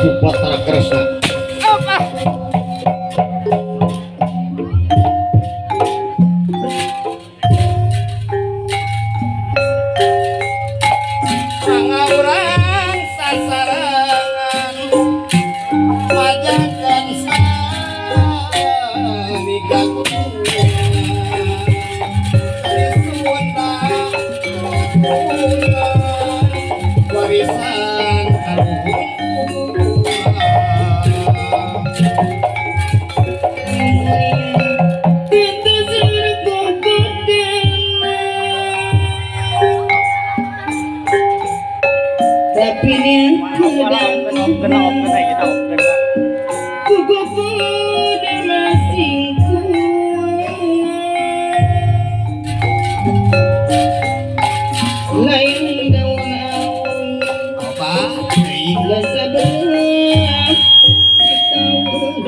Prabu Batara Kresna. Pangaurang sasarangan wajakan sani kagungan warisan tapi aku kuku dan masingku lain daun apa gak sabar kita ulang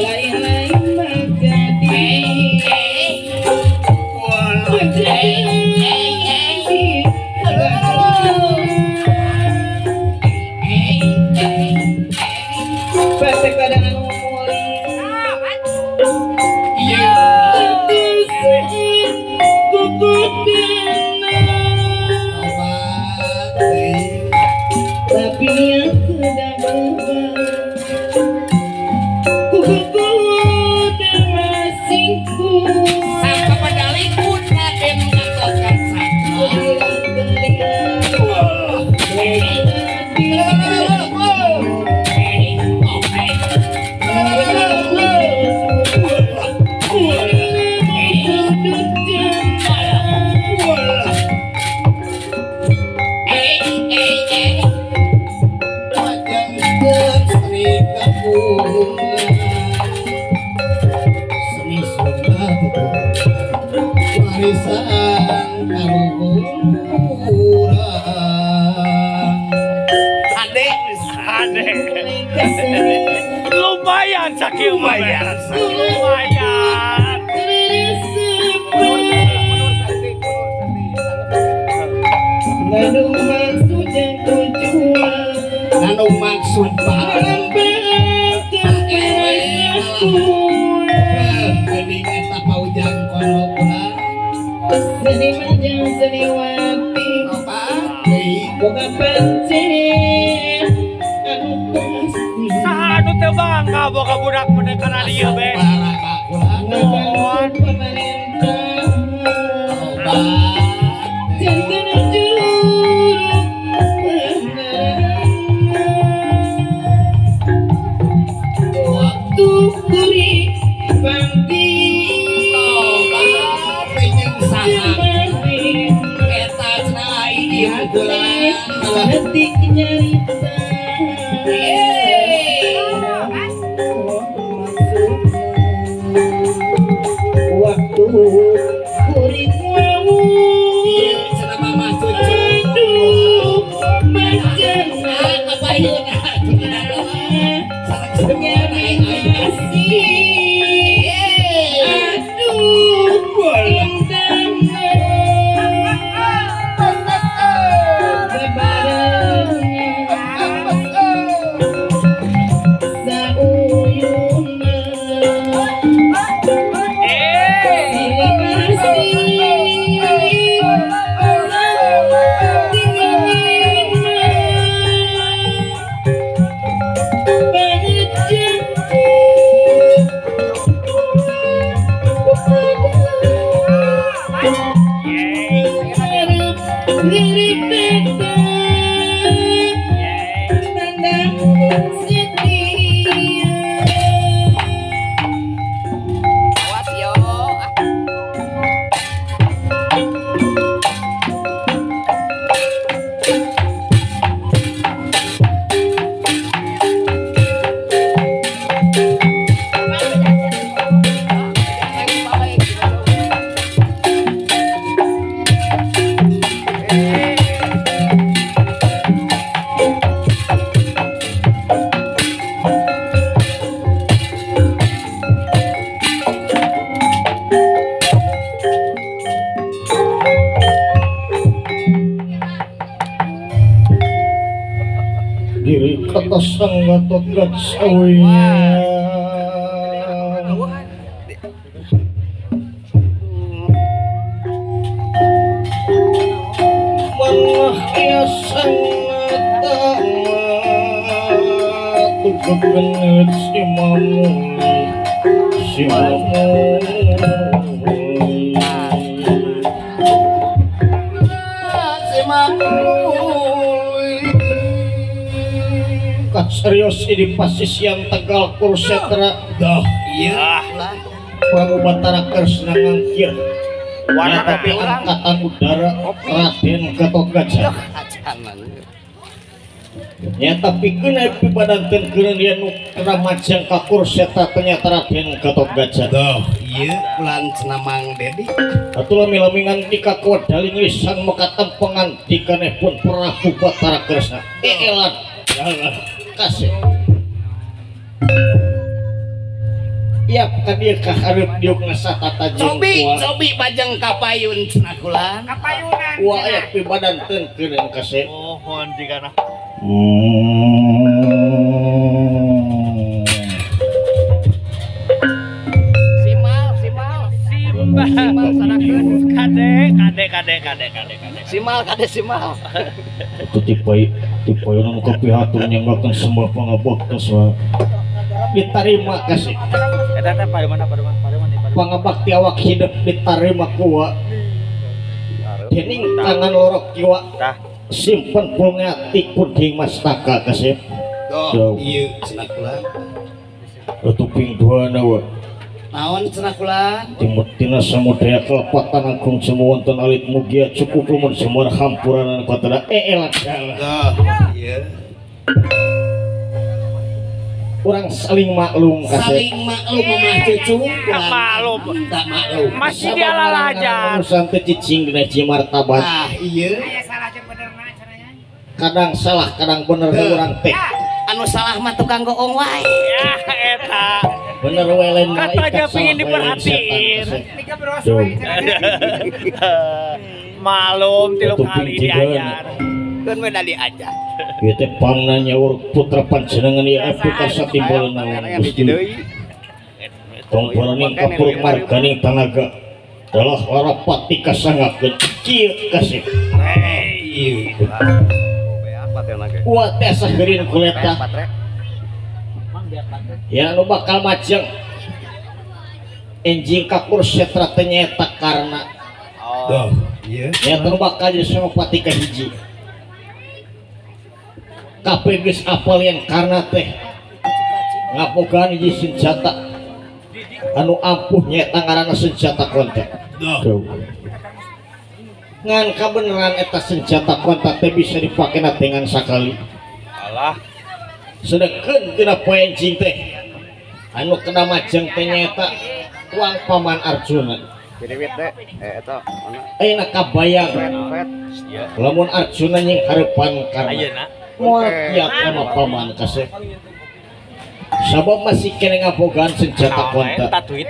lain-lain maka tapi aku dah kuku dan masingku sampai pada likut Raden ngatokan warisan kaluhurang Adek lumayan sakit lumayan lalu maksud dan tujuan lalu maksud barang mendingan tak mau jangkol pulang seni majang seni wapi apa boga pancen anu pasti sahanu teu bangga boga budak mendekan dia be para kakulan ngabangun pemerintah jangan juruk waktu kuri bangki detik nyarita waktu kuring mau selama masuk aduh macana nyari kasih aduh kata sang Gatot Kacawinya manah ya sang kegenit si mamuli si mamuli serius ini pasisian Tegal Kursetra dah Iya. Prabu Batara Kresna ngangkir Warna tapi angkatan udara Raden Gatot Kaca ya tapi kena pipadanten kena dia nu kena majang ka Kursetra ternyata Raden Gatot Kaca Dah, iya bulan cenamang Dedi. atulah milamingan dika kuadaling lisan mekatem pengantikanipun Prabu Batara Kresna elan kasih iya kan dia kaharep diuk ngasatata Cobi bajang kapayun cenakulan. Kapayunan. wa aya pibadanten keureun kasih Mohon jika nak. Simbah sanakeun kade. Simal kade simal. itu tipe yang kepihatun yang akan semua pangabaktos diterima kasih Eta teh pademan. pangabakti awak hidup diterima kuwa dening tangan lorok kiwa Tah. simpen pulngati puding mastaka kasih Doh, iya cenakulan. tutuping dua nawa Naon cenakulan? timur tina samudaya kelepatan agung semua wonten alit mugia cukup lumun semua hampuran kota elat Doh, iya. orang saling maklum kasih Saling maklum mamah cucu. Maklum. Tak maklum. Masih dia lalajar. sampai cicing dina martabat Ah, iya. kadang salah kadang bener orang teh Anu salah mah tukang goong wae. Ya eta. bener welen Katanya pengen diperhatiin. Malum tilu kali diajar. Kan beda diajar. ieu teh pangna nyaur putra panjenengan ieu aplikasi timbul naon Gusti tong paraning kapur marganing tanaga dalah larapati kasangakeun kieu kasih Iya. kuat teh sagerin kuleta ya anu bakal majeng enjing ka Kursetra teh nyaeta karna Doh, iya. nyaeta nu bakal jadi senopati kahiji kabeh geus apal yang karna teh ngabogaan hiji senjata anu ampuh nyaeta ngaranna senjata kontak Doh. ngan kabeneran eta senjata kontak teh bisa dipake dengan sakali Alah. sedeken tina poencing teh anu kena majeng teh nyaeta uang paman Arjuna Bidewit teh eta mana? ayeuna kabayang Iya. lamun Arjuna nying harepan karna Ayeuna. moal tiap sama paman kasih sabab masih kena ngabogaan senjata kontak Tatuit.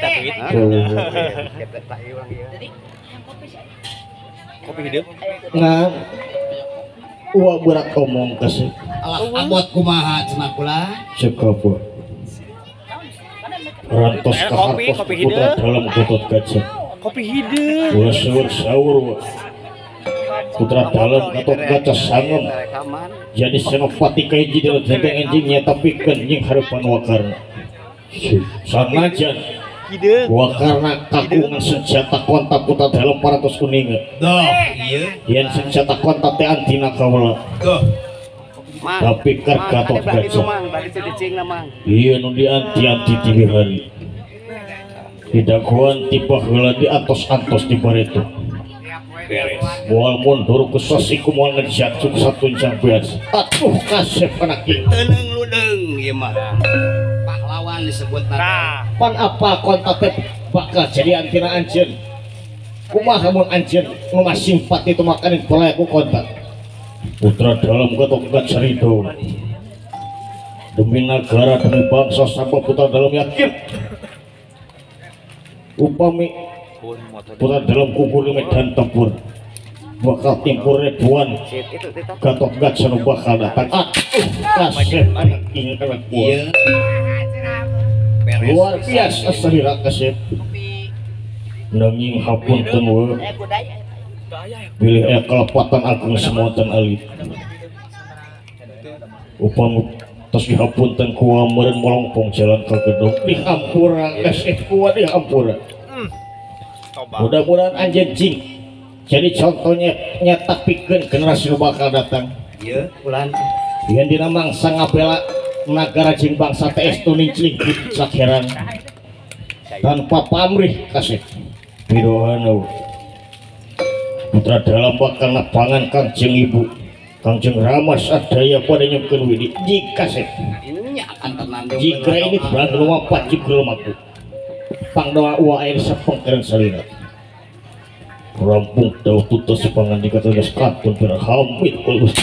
Kopi hidup. nah uang berat omong kasih Alah abot kumaha cenakulan? sekapa rantos Kopi kahartos putra hidup. dalam Gatot Kaca Kopi hidup. ulah sahur putra dalam Gatot Kaca sangem jadi senopati kahiji dalam tenteng enjingnya tapi kenying harapan wakarna sanajan Hidup. wakarna kagungan senjata kontak putra dalam paratos kuningan Doh, iya. yang senjata kontak teh antina kaula Doh. tapi ker Gatot Kaca Tadi cicing na, iya nu dianti-anti tibihari hidaguan tiba heula di antos-antos di bareto mual mundur ke sosiku mual ngejatuh satu jam bias atuh kasep anaki Teuleng ludeng ieu mah. Pahlawan disebut Nah, pan apa kontak teh bakal jadi antina anjeun kumaha mun anjeun nu simpati itu makanin pola ku kontak putra dalam Gatot Kaca Ridho demi negara demi bangsa sabab putra dalam yakin upami putra dalam kukur di medan tempur bakal timpur ribuan Gatot Kaca bakal datang. Kasep anak ini anak Iya. luar biasa salira Kasep. Nanging hapunten we pilih kelepatan agung semonten alit upang tos dihapunten kuwa meureun molongpong jalan ka gedung dihampura Kasep kuwa dihampura. Mudah-mudahan anjeun cing jadi contohnya nyetak pikeun generasi nu bakal datang. Iya, ulan. Yang dinamangsa ngabela nagara jeung bangsa teh estu nicling sakeran tanpa pamrih Kasep. Bidohana putra dalam bakal napangan Kangjeng Ibu Kangjeng Rama sadaya pada nyemkeun widi jika Kasep Ini akan tenandung. jika ini berada rumah Pak Jibril Maktu pangdoa uwa air sepengkeren salina rampung daun tutus pangan dikata das katun berhamid kulus.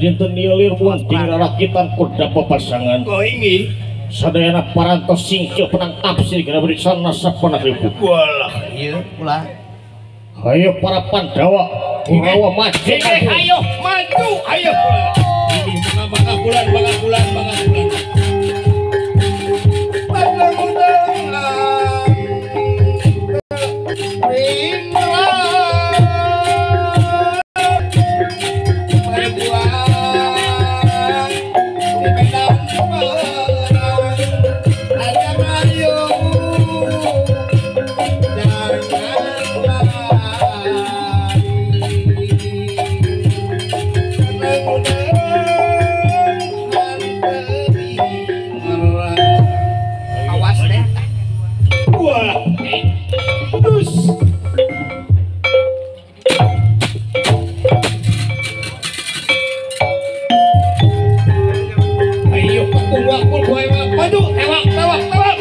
dinten nilir munting rakitan kuda pepasangan Kau ingin? sadayana parantos singkil penang tafsir kena berisan nasab penakribu Walah. Iya, ulah. ayo para Pandawa Kurawa maju Ayo maju, ayo. Ini bangga bulan. Awas deh. Wah. Dus. Ayo wakul kowe mah. Maju, tewak. Ayo, kowe mah tewak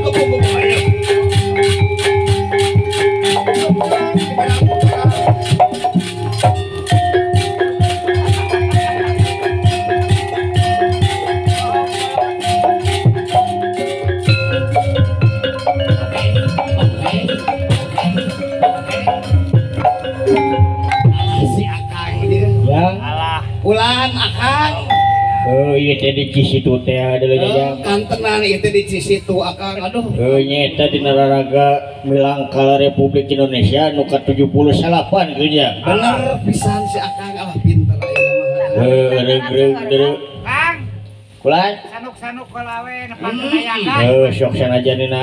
kebung. Ayo. Si Akang dia. Ya. Alah. Ulan Akang. Oh iya teh di Cisitu teh ada lagi ya. Kantenan itu di Cisitu Akang. Aduh. Nyeta di Nararaga Milangkala Republik Indonesia nu ke-78 gitu ya. Bener pisan si Akang alah pinter aya mah. Kang, Kulan. sanuk-sanuk kalawe nepang kenayangan. Sok sanajanina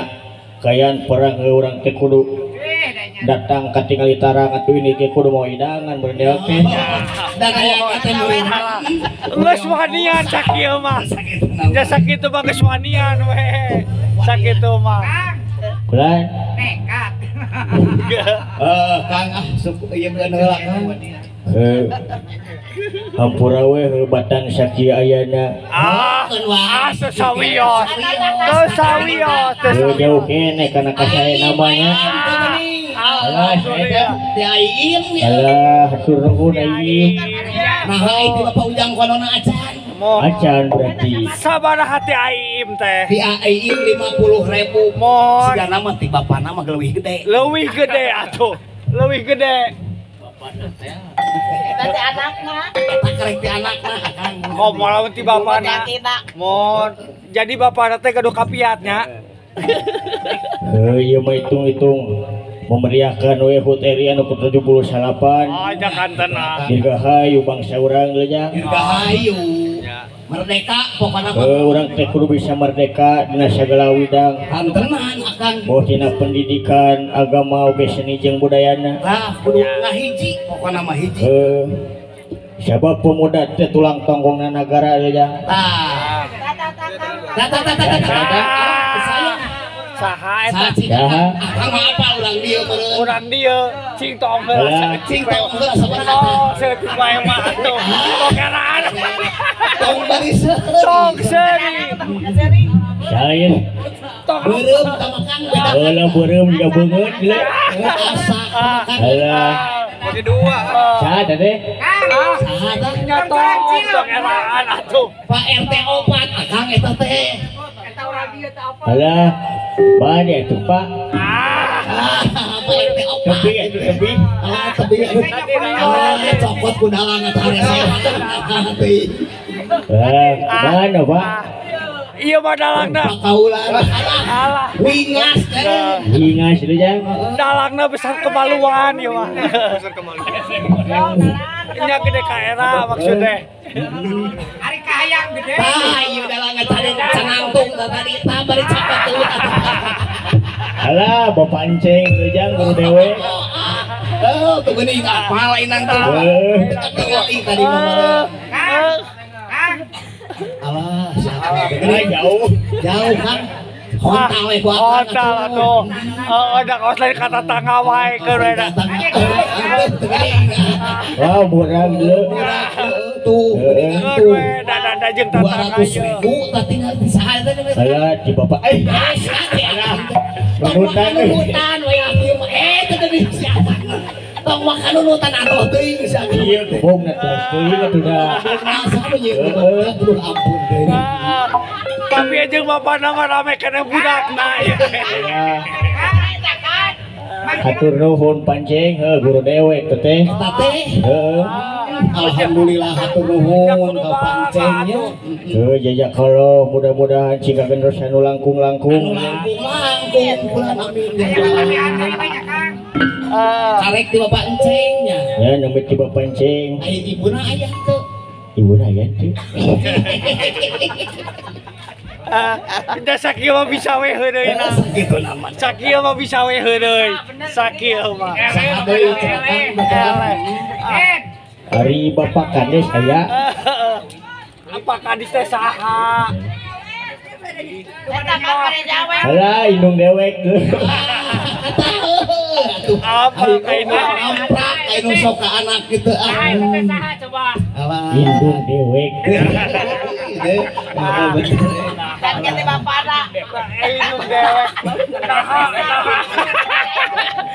kayan perang urang teh kudu Danya. datang ka tinggal tarang atuh ini ke kudu mau idangan bener teh. Dan aya kata meureun. Geus wanian sakieu mah. Ya sakitu mah geus wanian we. Sakitu mah. Kang, Kulan. nekat. Kang suku ieu beun heula Kang. Hampura we hebatan sakieu ayana. Sesawios. Jauh kene kana kasae namanya. Alah, Ti Aing ya. alah hatur nuhun ai. Nah, itu Bapak Ujang konona acan. Acan berarti. Sabaraha hati aim teh. Ti Aing 50.000. Mon. Sigana mah ti bapana mah leuwih gede. Leuwih gede atuh. Leuwih gede. Tadi anakna. Eta karek ti anakna Akang. Komo lamun ti bapana. Mon. Jadi bapana teh gaduh kapiatnya. Ieu mah hitung-hitung memeriahkan we HUT RI anu ke-78. Oh, jakantena. Dirgahayu bangsa urang geus nya. Dirgahayu. Ya. Merdeka pokona mah. Urang teh kudu bisa merdeka dina sagala widang. Kantenan Akang. Boh dina pendidikan, agama oge seni jeung budayana. Tah kudu ngahiji pokona mah hiji. Sabab pemuda teh tulang tonggongna nagara geus nya. Tah. Tah. Saya. Saha eta? Saha? Akang mah apa urang dieu meureun. Urang dieu cing tong heula. Cing tong heula sabaraha. Oh, seutik bae mah atuh. Pokeraan. Tong bariseun. Tong seri. Sain. Tong Beureum tamakan beda. Heula beureum juga beungeut le. Asa. Alah. Jadi dua. Saha teh? Saha tah? Nyotong pokeraan atuh. Pak RT 4 Akang eta teh. Eta urang dieu teh apa? Alah. Bade atuh Pak. Pak RT 4. Tepi atuh tepi. Tebi. Cokot ku dalang eta rese. Mana Pak? Iya mah dalangna. Pakaulan. Alah. Wingas teh. Ingas dulu jang. Dalangna besar kemaluan ieu mah. Besar kemaluan. Nya gede ka era maksudnya. Ari kahayang gede. Tah ieu dalang tadi canangtung tadi tah bari cepet tuh. Alah bapak enceng dulu jang guru dewe. Tuh geuning apal inang tuh. Tadi mah Alah, siapa? Jauh. Jauh kan? Hontal we ku Hontal atuh. Ada kaos lain kata tangga wae keur we. Wah, murah dulu. Tuh, Keur we da jeung tatangga. 200.000 tak tinggal di saha teh. Saya di bapak. Nunutan. Nunutan we atuh mah teh di siapa? Tong makan nunutan atuh teuing sia. Iya, bong na terus teuing atuh da. Masa mah ieu ampun deui. Tapi aja bapak nama rame kena budakna ya. Hatur nuhun pancing, guru dewek teh. Tate. Heeh. Alhamdulillah hatur nuhun ka pancengnya. Jajak kalau mudah-mudahan jika gendros anu langkung-langkung. Langkung bulan amin karek di bapak encengnya. Ya nyambit di bapak pancing. Aya ibuna aya teu. Ibu aya teh. Da sakieu mah bisa we heudeui na. Sakitu nama. Sakieu mah bisa we heudeui. Sakieu mah. Saha deui Hari bapak kades aya. Apa kadis teh saha? Eta mah pada jawa. Alah indung dewek. Apa kainu? Amprak kainu sok ka anak kitu ah. Eta saha coba? Alah. Indung dewek. Kan kita bapana. Kainu dewek.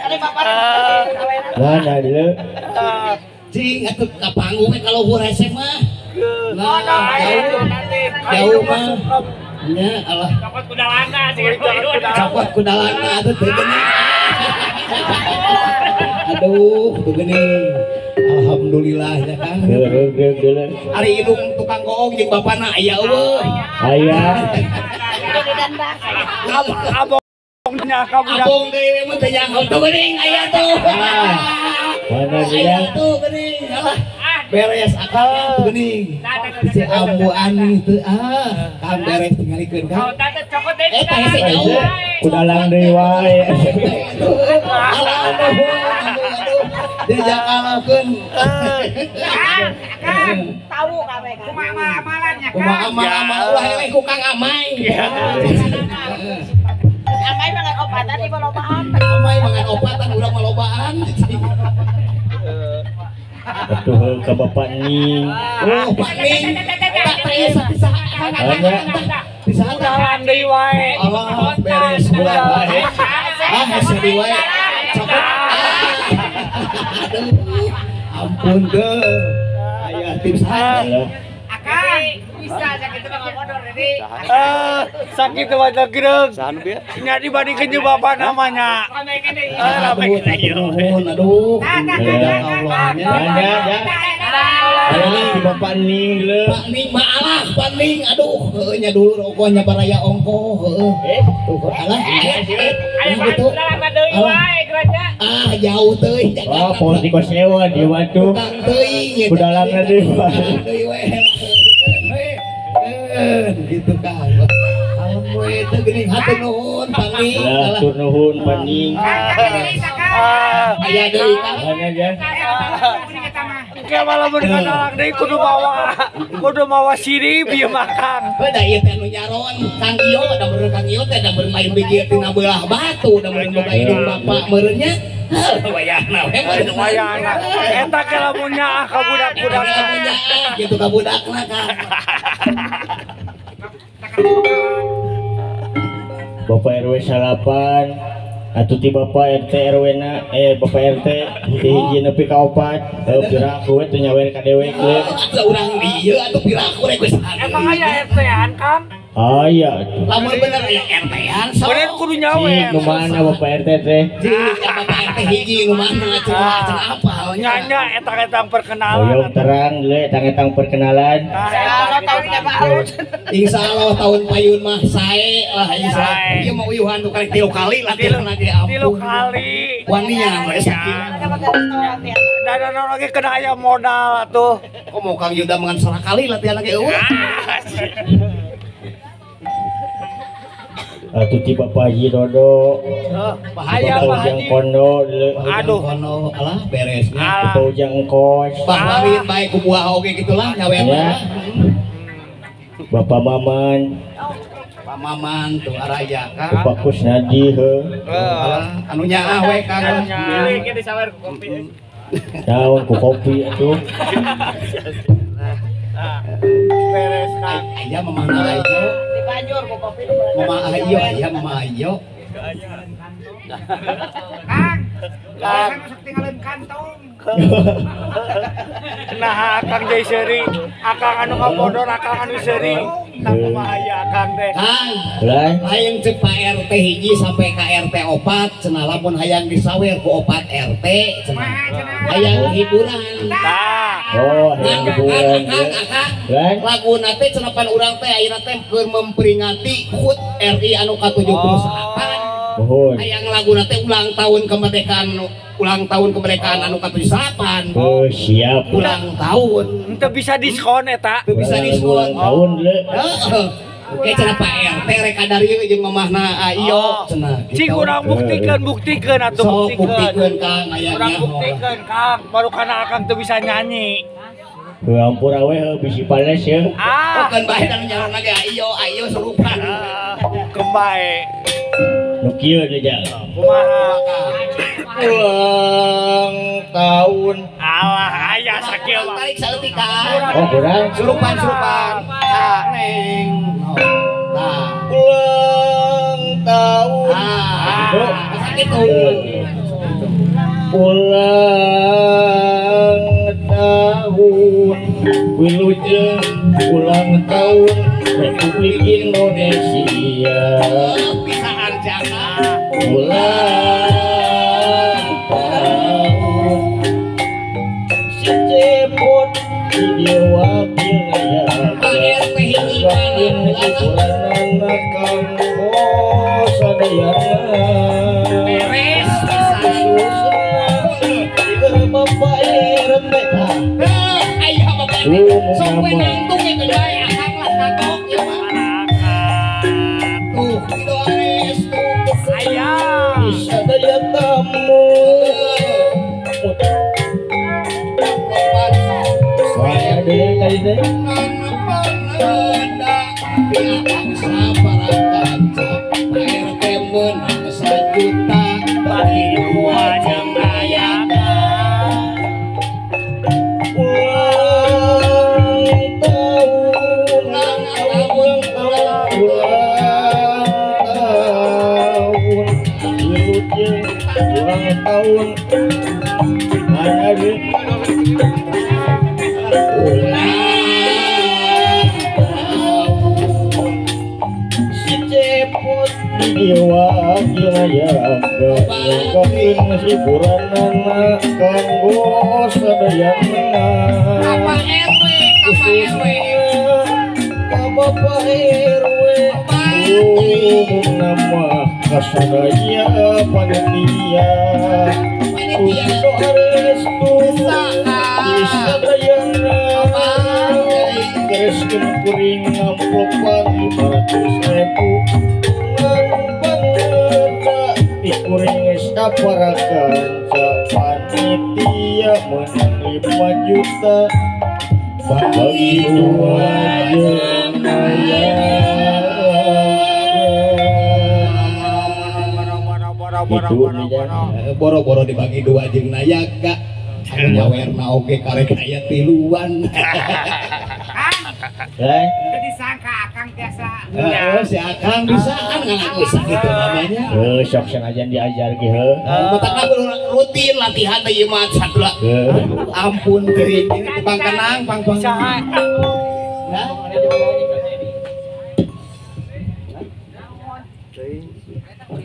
Ari bapana. Mana dulu? Cing atuh ka panggung kalau hurese mah. Nah, jauh mah. Nya alah. Cokot kudalana sih. Cokot kudalana atuh teu geuning. Aduh, tuh geuning. Alhamdulillah ya kan. Geus. Ari indung tukang goong jeung bapana aya eueuh. Aya. Abongnya kamu Abong deui mah teh yang tuh geuning aya tuh. Mana Aya dia? tuh geuning. Alah. Beres akal tuh geuning. Si Ambu Ani teu kan beres tingalikeun kan. Cokot deh. Teh hese jauh. Kudalang deui wae. Dia jakalkeun. Tahu kabe kan. Kumaha amalannya kan. Kumaha amal ulah eleh ku Kang Amai. Amai mangan obatan di balobaan. Amai mangan obatan ulah malobaan. Atuh ke bapak ning. Oh, Pak Ning. Tak tanya saha. Pisahan jalan deui wae. Allah beres bulan wae. Hese di wae. Cokot. Aduh. Ampun deh. Aya tim saha. Akang bisa sakit mah ngodor ini. Sakit wajah gereng. Nya dibandingkeun jeung bapak namanya. Rame gede. Nuhun aduh. Ya Allahnya. Ya. Ayo di bapak ning le. Pak Ning maalah Pak Ning aduh heueuh nya dulu rokoknya baraya ongko heueuh. Tuh alah. Ayo gitu. Lama deui wae gereja. Jauh teuing. Wah, politiko sewa di Batu. Teuing. Kudalangna deui. Teuing we. Gitu kan. Alhamdulillah itu geuning hatur nuhun Pak Ning. Hatur nuhun paning. Aya deui kan. Mana aja? Kayak malah berkatalang deui kudu mawa sirip ieu makan. Beda ieu teh nu nyaron Kang Iyo da meureun Kang Iyo teh da bermain biji tina beulah batu da meureun boga indung bapak meureunnya. Wayahna we meureun Wayahna. Eta ke lamun nyaah ka budak-budakna. Gitu ka budakna kan. Bapak RW 8 atuh ti bapak RT RW na bapak RT ti hiji nepi ka 4 piraku we teu nyawer ka dewek le. Urang dieu atuh piraku rek geus ada. Emang aya RT-an Kang? Aya. Lamun bener aya RT-an Bener kudu nyawer. Nu mana bapak RT teh? bapak RT hiji nu mana cenah apa Nyanya eta-eta perkenalan. Oyong terang le tang-tang perkenalan. Insyaallah tahun payun mah sae lah insyaallah. Ieu mah uyuhan tuh kali 3 kali latihan lagi Tilu kali. Wanian we sakit. Dan lagi kena aya modal atuh. Kok mau Kang Yuda mangan 100 kali latihan lagi eueuh. atuh ti Bapak Haji Dodo Bahaya Bapak Pak Ujang Haji. Kondo Aduh. kono alah beresnya Alah. Bapak Ujang Kos bahalin baik ku buah oge gitulah nyawer ya Bapak Maman Pak Maman tuh araya kan Bapak Kusnadi anu nyaah we Kang Ini disawer kopi. naon ku kopi atuh Beres Kang. aya mamana ayo Banjur ku kopi. mama ayo aya mama ayo Kang. Nah, Akang Jai Seri, Akang anu ngabodor, Akang anu seri, tak bahaya Akang teh. Kang Lai hayang cek Pak RT hiji sampai ka RT 4 cenah lamun hayang disawer ku 4 RT cenah hayang hiburan Tah. oh yang hiburan Lai lagu nate cenapan urang teh ayeuna teh keur memperingati HUT RI anu ka-78 mohon hayang lagu nate ulang tahun kemerdekaan anu ka-78 oh siap ulang tahun Ente bisa diskon eta. teu bisa diskon tahun le heeh oke cenah Pak RT rek kadarieu jeung mamahna Ayo cenah Cing urang buktikeun atuh sok buktikeun. buktikeun Kang aya Urang buktikeun Kang, baru kana Akang teu bisa nyanyi. hampura we bisi panes ya bukan bae anu nyaron lagi Ayo surupan Kembae. nu kieu deja Kumaha? ulang tahun Alah aya sakieu mah. tarik saleutik Kang oh kurang surupan tah neng tah ulang tahun sakitu ulang tahun wilujeng ulang tahun Republik Indonesia pisaan jangan ulang tahun si cepot di dewa Pak RT hiji Saking hiburan anak kanggo sadayana beres pisan Bapak RT ayo bapak sok we nangtung ya kedai akang lah kagok ya Pak tuh kitu anes tuh Aya. bisa daya tamu saya deh kali deh Bagi dua jeung ayakan. ulang tahun ulang tahun mana deh si cepot di dewa yang gakin hiburan anak kanggo sadayana Apa RW? Apa RW? Bapak RW umum nama kasadaya panitia Undo Arestu Isadayana Kereskin kuring ngamplopan 500.000 ngan pangerda dikuring saparakan panitia menang 5 juta bagi dua jeung Boro-boro dibagi dua jeung nayaga. Nyawerna oge karek aya tiluan. Jadi sangka Akang biasa. Si Akang bisaan ngaku sakitu namanya. sok sengaja diajar ge heuh. Matakna rutin latihan teh ieu mah satula. Ampun teuing ini Bang Kenang, Bang Saha?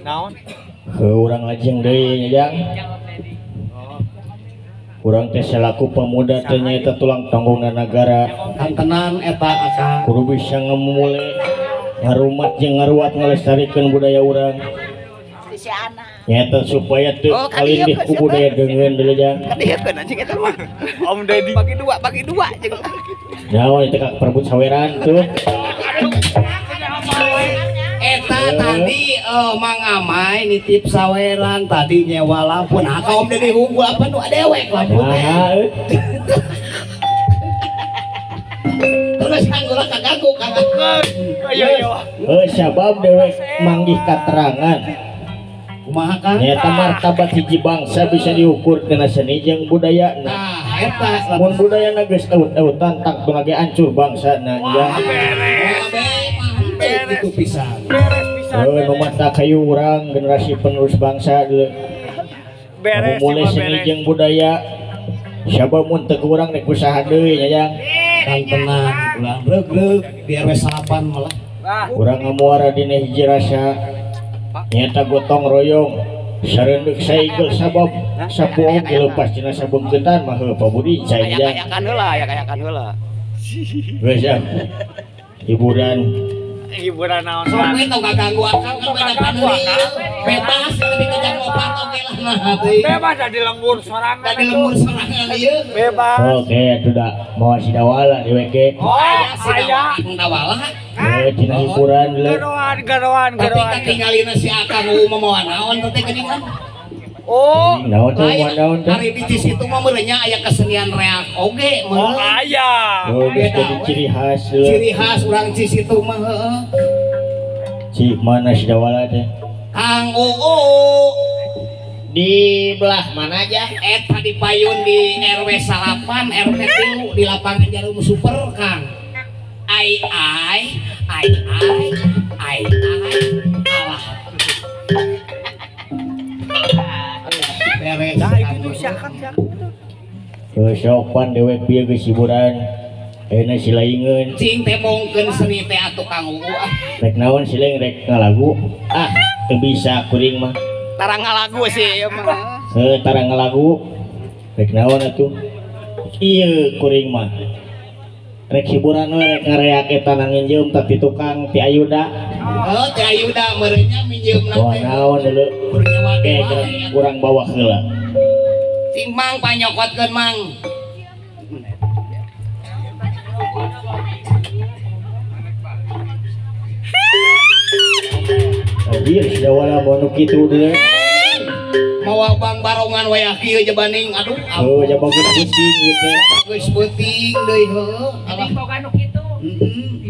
Naon? Urang lajeng deui nya urang teh selaku pemuda teh nyaeta tulang tanggungna negara Kantenan eta Akang. kudu bisa ngemule ngarumat jeung ngaruat ngalestarikeun budaya urang Si anak. nyaeta supaya teu kalindih ku budaya deungeun deui jang Kadieun anjing eta mah. Om Deddy. Bagi dua jeung nyawa eta kak perebut saweran tuh eta tadi Mang Amai nitip saweran tadi nyewa lampu. Nah kaum dari hungkul apa nu dewek lampu teh. Nah, Terus anggula kaganggu kagak. Ayo. sabab dewek manggih katerangan Kumaha kan? nyata martabat hiji bangsa bisa diukur kena seni jeung budaya. Nah, eta Mun budaya geus eut-eutan tak tunage ancur bangsa na ya. beres itu pisan. Beres pisan. Nu mata kayu urang generasi penerus bangsa deu. Beres Mulai seni jeung budaya sabab mun teu urang rek usaha deui nya yang Kang tenang, ulang reug biar we salapan malah. urang ngamuara dina hiji rasa nyata gotong royong sareundeuh saigel sabab sapuong dilepas tina sabungkeutan mah heuh pabudi cai yang Kayakan heula. geus ya hiburan Hiburan naon? Sok we tong ganggu akang kan beda paneuri. Bebas tapi kejang opat oge lah nah teh. Bebas di lembur sorangan. Tadi lembur serangan ieu. Bebas. oke atuh da mau si dawala di weke Aya. Dawala. tina hiburan le Garoan. Tapi ketinggalina si akang mau naon teh geuningan. Oh, naon teh naon teh Hari di situ mah meureunya aya kesenian reak oge meureun. aya. oh geus jadi ciri khas le Ciri khas urang di situ mah heueuh. ci mana si dawala teh Kang Oo di belah mana aja eta di payun di RW 8 RW 3 di lapangan Jarum Super Kang. Ai alah. Beres. sopan dewek bieu geus hiburan ayeuna silaingeun Cing teh mongkeun seni teh atuh Kang Oo ah. rek naon silaing rek ngalagu teu bisa kuring mah Tarang ngalagu sih ieu mah. tara ngalagu rek naon atuh ieu kuring mah rek hiburan we rek ngareak eta nangin jeum tapi tukang ti ayuda Teh Ayuda meureunnya minjeumna wah teh. naon deuleu Urang wade wae. kurang bawa heula Cing Mang panyokotkeun Mang. anjir sudah wala mau nu kitu deuleu Mawa bang barongan wayah kieu jebaning aduh oh jabang pusing gitu geus beuting deui heueuh. Alah boga nu kitu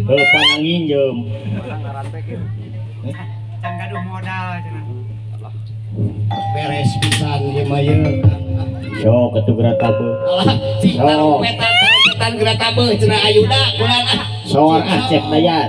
panangin jeum can gaduh modal cenah beres pisan ieu mah ye. sok atuh gratabeul Alah cing taropetan geuratabeuh cenah Ayuda kulan ah. soar cek dayat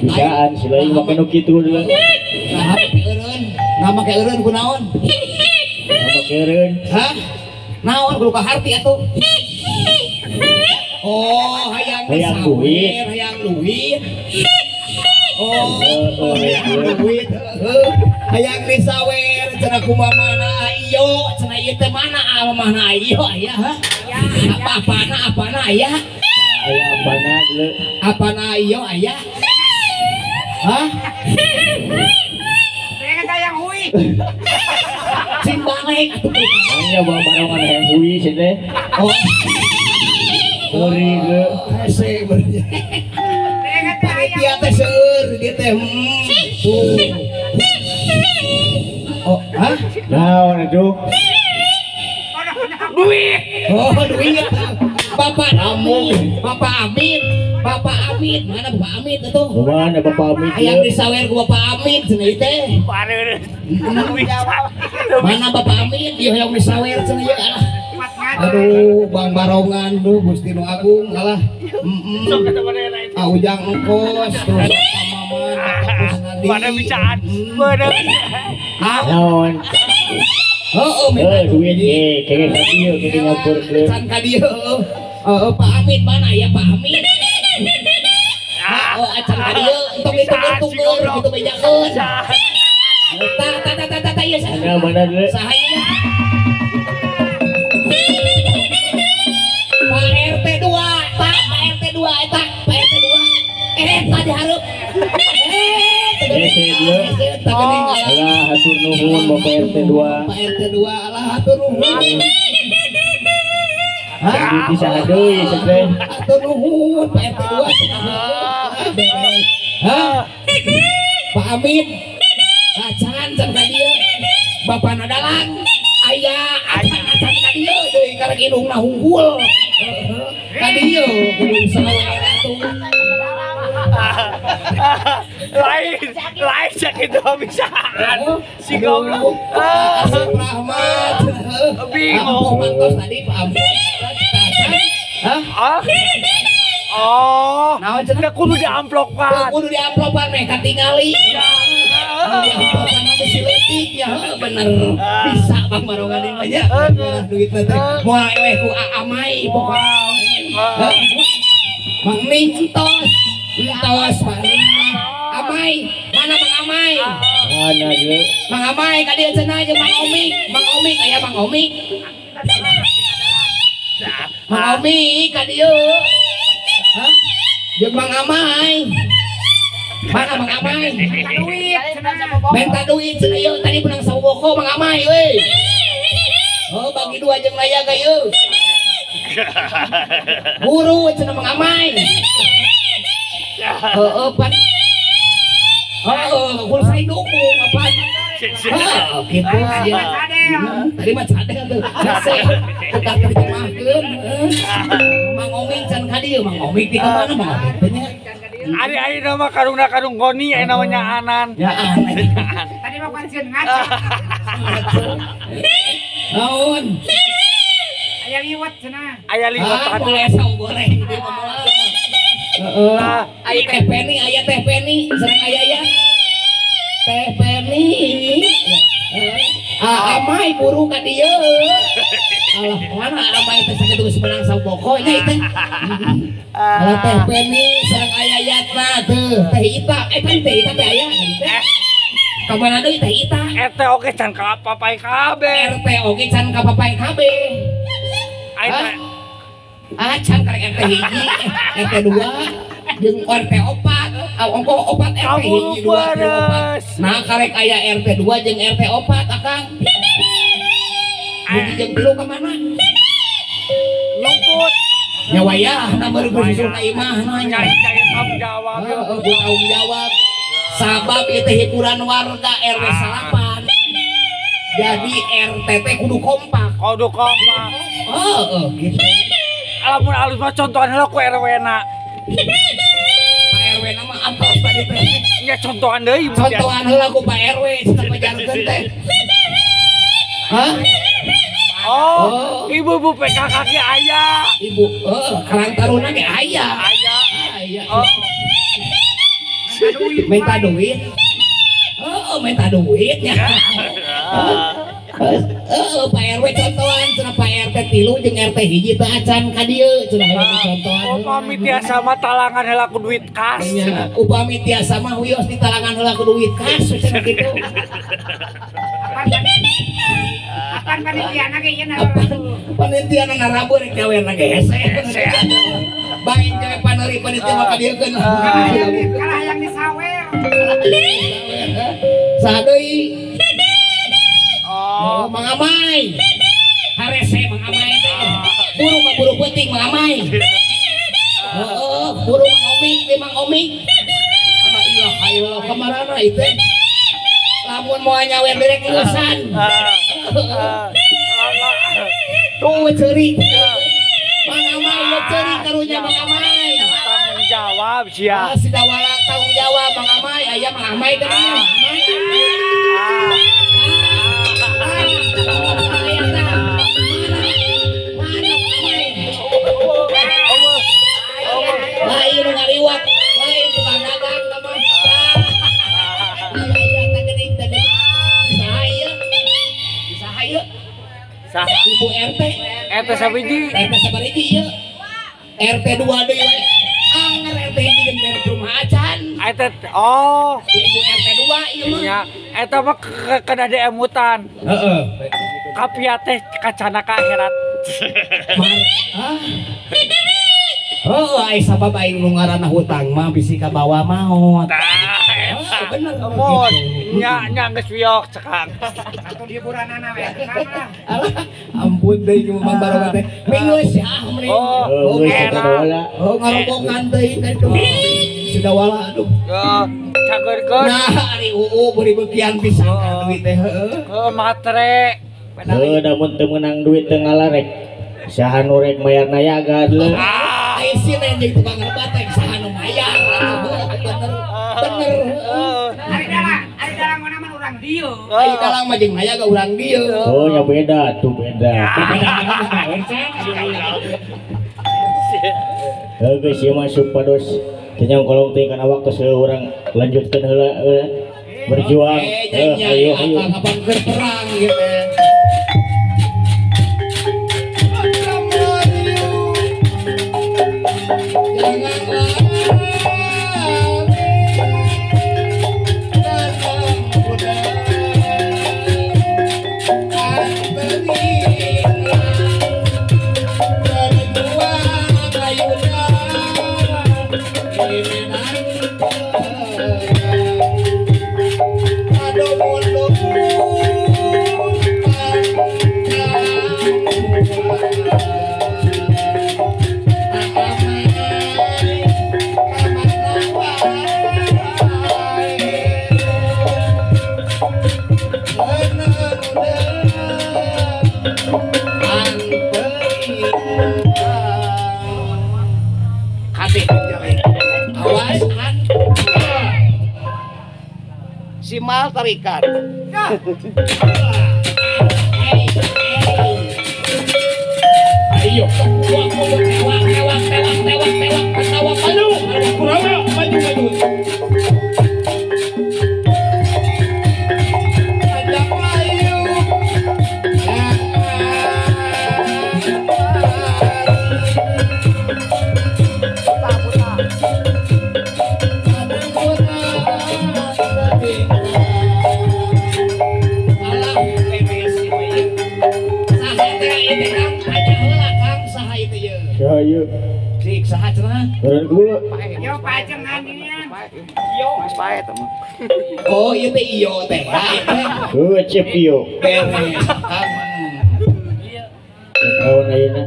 bisaan silaing make nu kitu deuleu Nama ke eureun kunaon? apa keureun Hah? Naon kudu ka harti atuh? Oh, hayang Hayang disawer, duit. hayang duit. Oh, hayang duit. Hayang disawer cenah kumamana ieu, cenah ieu teh mana mana ieu aya hah? Apana aya? aya apana deuleu Apana ieu aya? Hah? pengen dayang hui Cing balik atuh. hanya bawa barongan yang hui sini Oh, ori ge hese bener. pengen Panitia teh seueur dia teh. Tuh. Oh, hah? naon atuh duit Oh, duit. Bapak Amin, Bapak Amin, Bapak Amit, mana Bapak Amit itu? Mana Bapak Amit Ayam ya? disawer ku Bapak Amit cenah ieu teh. Pareun. Mana Bapak Amit ieu yang disawer cenah ieu alah. Aduh, Bang Barongan duh Gusti Nu Agung alah. Ujang engkos tuh Pamaman. Pada bicaan. Pada. Naon? Duit kayak radio kita ngapur ke. Can ka dieu. Pak Amit mana ya Pak Amit? Acan ka dieu entok ditukar kitu bejakeun. Ta ieu saha? Mana dulu? Saha ieu? Pak RT 2, Pak RT 2 eta, Pak RT 2. Tadi hareup. Alah hatur nuhun Bapak RT 2. Pak RT 2 alah hatur nuhun. Bisa deui segede. Hatur nuhun Pak RT 2. Pak Amin. Acan can ka dieu. Bapak Nadalang. Aya acan ka dieu deui karek indungna hunggul. Ka dieu kudu sawer atuh. Lain sakit bisaan si goblok. Asep Rahmat. Bingung. Mantos tadi Pak Amin. Ah? Oh, nah cenah kudu diamplokan. Kudu diamplokan meh katingali. Diamplokan sampai si leutik ya bener. Bisa Bang Barongan ieu mah nya. Duitna teh moal eleh ku Amai pokoknya. Mang Ning entos. Entos Pak Ning. Amai, mana Bang Amai? Mana dulu? Mang Amai ka dieu cenah jeung Mang Omik. Mang Omik aya Mang Omik. Mang Omik ka dieu. Hah? Jeung Mang Amai. Mana Mang Amai? Minta duit cenah ieu tadi menang saboko Mang Amai euy. Oh bagi dua jeung layaga ieu. Buru cenah Mang Amai. Pan. Kudu saya dukung apa? Gitu aja. Tadi mah cadel tuh. Hese. Tetap diterjemahkeun. Mang Oming can ka dieu, Mang Oming di mana Mang Oming teh nya? Ari nama kadung goni aya namanya Anan. Ya aneh. Tadi mah pancen ngaca. Naon? Aya liwat cenah. Aya liwat Boleh saung goreng di mah. Aya teh Penny, aya teh Penny, sareng aya ya. Teh Penny. Amai buru ka dieu. Alah, mana Amai teh sakitu geus menang saboko nya teh. Alah teh Penny sareng aya yatna teu, teh Ita, kan teh Ita teh aya teh. Ka mana deui teh Ita? Ete oge can ka papai kabeh. RT oge can ka papai kabeh. Aya Can karek RT hiji, RT 2 jeung RT 4. Ongko 4 RT hiji 2 4. Nah karek aya RT 2 jeung RT 4 akang. Hiji jeung 3 ka mana? lumput. Ya wayah nomor bersusun ka imah nanya. Cari tanggung jawab. Tanggung jawab. Sabab itu hiburan warga RW 8. Jadi RT teh kudu kompak. Kudu kompak. Gitu. Alamun alus mah contohan heula ku RW-na. Pak RW nama amplos tadi teh. Nya contohan deui. Contohan heula ku Pak RW cenah pajarkeun teh. Hah? Oh, ibu-ibu PKK ge aya. Ibu, Karang Taruna ge aya. Aya. Aya. Oh. Minta duit. Minta duitnya. Pak RW contohan cenah Pak RT 3 jeung RT hiji teh acan ka dieu cenah contohan. Upami tiasa mah talangan heula ku duit kas. Upami tiasa mah wios di talangan heula ku duit kas cenah kitu. Apan panitiana ge ieu Panitiana narabu rek gaweana ge hese. Baik gawe paneuri panitia mah kadiekeun. kalah yang disawer. Saha deui? Oh, Mang Amai. Harese Mang Amai teh. Buru ka buru peuting Mang Amai. Buru Mang Omik teh Mang Omik. Ala ilaha illallah kamarana ieu teh. Lamun moal nyawer derek ngeusan. Tuh ceuri. Mang Amai ceuri karunya Mang Amai. jawab sia. Si Dawala tanggung jawab Mang Amai, aya Mang Amai teh. Lain nu ngaliwat, lain tukang dagang mah. Iya tak geuning teh. Sahaya. Sahaya. Sah. Ibu RT. RT sabiji. RT sabariji ieu. RT 2 deui we. Anger RT hiji jeung RT rumah acan. RT oh. Ibu RT 2 ieu mah. Nya eta mah kena deemutan. Heeh. Kapia teh kacana ka akhirat. Oh, ai sabab aing nu ngaranna hutang mah bisi ka bawa maot. Tah, bener. Mon, nya geus wiok cekang. Satu hiburanana we. Alah, ampun deui ku Mang Baroga teh. Minggeus ya meni. Oh, Bola. Oh, ngarobokan deui teh tuh. Sudah wala aduh. Cageurkeun. Nah, ari UU beri bekian pisan duit teh heueuh. Matre. Namun teu meunang duit teu ngalarek. Saha nu rek mayarna yagan leuh. Ai si nenjing tukang ngebatek saha nu mayar. Bener. Ari dalang mana mah urang dieu. Ai dalang mah jeung aya ga urang dieu. Oh, ya beda tuh beda. Geus ieu masuk pados. Kenyang kolong tingkan awak ke seorang lanjutkan heula berjuang. Ayo ayo. Kapan berperang gitu. Simal tarikan. Ayo, tewak, maju, Kurawa, maju. Ajak ayo. Ayo. Dik saha cenah? Beren kulo. Yo pajengan ini. Yo, mas pae teh mah. Oh, ieu teh iyo teh. Heuh cep ieu. Beres. Kawan ayeuna.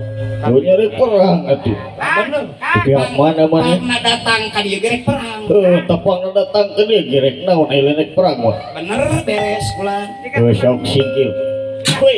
Dunya rek perang atuh. Bener. Pihak mana mana? Pangna datang ka dieu gerek perang. Tapang datang ke dia gerek naon aya rek perang mah. Bener beres kula. Sok singkil. Woi,